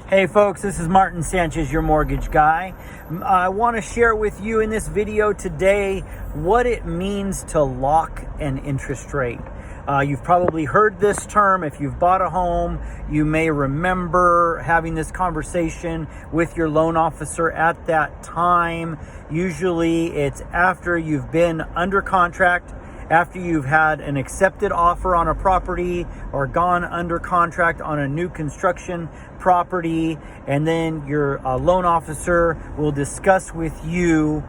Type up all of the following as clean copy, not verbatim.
Hey folks, this is Martin Sanchez, your mortgage guy. I want to share with you in this video today what it means to lock an interest rate. You've probably heard this term. If you've bought a home, you may remember having this conversation with your loan officer at that time. Usually it's after you've been under contract, after you've had an accepted offer on a property or gone under contract on a new construction property, and then your loan officer will discuss with you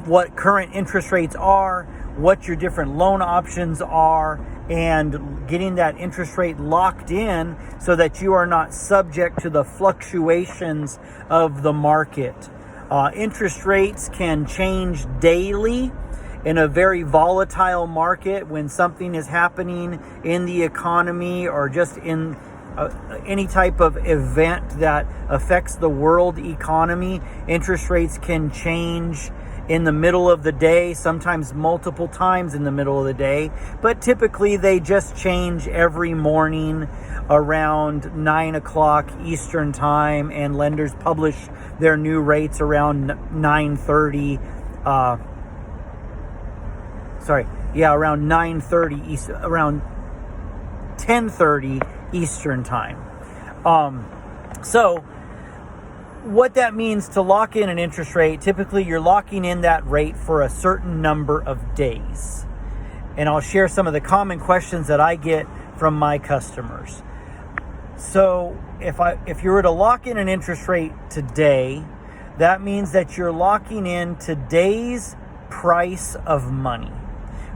what current interest rates are, what your different loan options are, and getting that interest rate locked in so that you are not subject to the fluctuations of the market. Interest rates can change daily in a very volatile market. When something is happening in the economy or just in any type of event that affects the world economy, interest rates can change in the middle of the day, sometimes multiple times in the middle of the day, but typically they just change every morning around 9 o'clock Eastern time, and lenders publish their new rates around 9:30 around 9:30 around 10:30 Eastern time. So what that means to lock in an interest rate, typically you're locking in that rate for a certain number of days. And I'll share some of the common questions that I get from my customers. So if you were to lock in an interest rate today, that means that you're locking in today's price of money,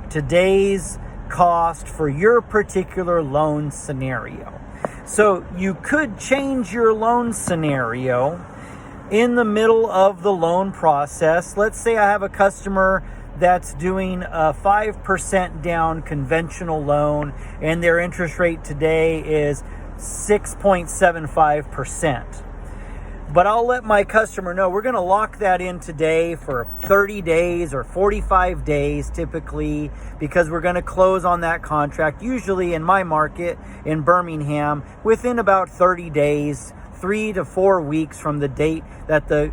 today's cost for your particular loan scenario. So you could change your loan scenario in the middle of the loan process. Let's say I have a customer that's doing a 5% down conventional loan, and their interest rate today is 6.75%. But I'll let my customer know we're going to lock that in today for 30 days or 45 days typically, because we're going to close on that contract, usually in my market in Birmingham, within about 30 days, 3 to 4 weeks from the date that the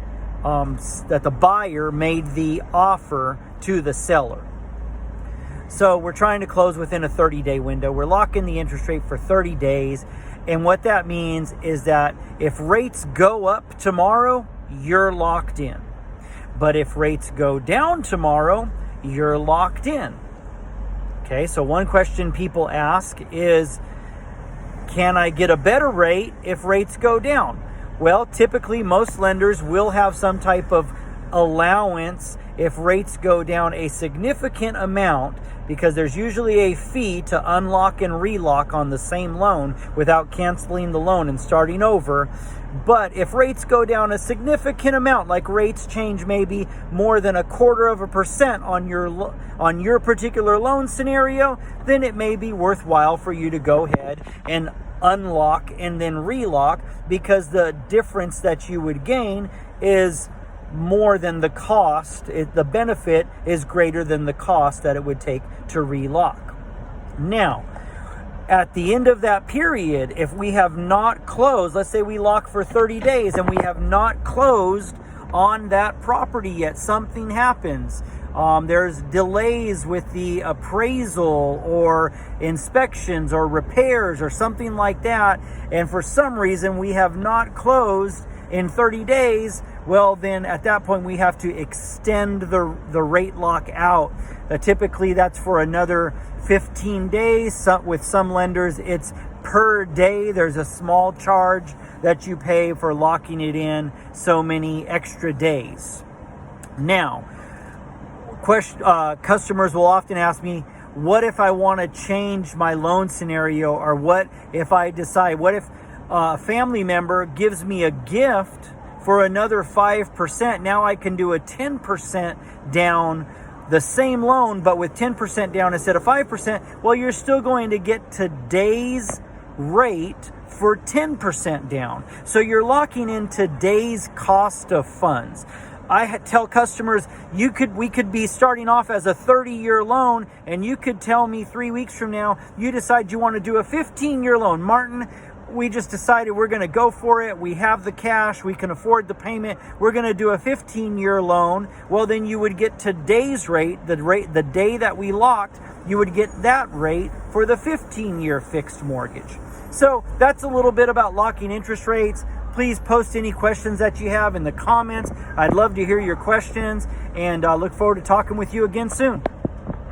buyer made the offer to the seller. So we're trying to close within a 30-day window. We're locking the interest rate for 30 days. And what that means is that if rates go up tomorrow, you're locked in. But if rates go down tomorrow, you're locked in. Okay, so one question people ask is, can I get a better rate if rates go down? Well, typically most lenders will have some type of allowance if rates go down a significant amount, because there's usually a fee to unlock and relock on the same loan without canceling the loan and starting over. But if rates go down a significant amount, like rates change maybe more than 0.25% on your particular loan scenario, then it may be worthwhile for you to go ahead and unlock and then relock, because the difference that you would gain is more than the cost. The benefit is greater than the cost that it would take to relock. Now, at the end of that period, if we have not closed, let's say we lock for 30 days and we have not closed on that property yet, something happens. There's delays with the appraisal or inspections or repairs or something like that, and for some reason we have not closed in 30 days, well, then at that point we have to extend the rate lock out. Typically that's for another 15 days. With some lenders it's per day. There's a small charge that you pay for locking it in so many extra days. Now, customers will often ask me, what if I want to change my loan scenario? Or what if I decide, what if a family member gives me a gift for another 5%? Now I can do a 10% down, the same loan, but with 10% down instead of 5%. Well, you're still going to get today's rate for 10% down. So you're locking in today's cost of funds. I tell customers, we could be starting off as a 30-year loan, and you could tell me 3 weeks from now, you decide you want to do a 15-year loan. Martin, we just decided we're going to go for it. We have the cash, we can afford the payment. We're going to do a 15-year loan. Well, then you would get today's rate, the day that we locked, you would get that rate for the 15-year fixed mortgage. So that's a little bit about locking interest rates. Please post any questions that you have in the comments. I'd love to hear your questions, and look forward to talking with you again soon.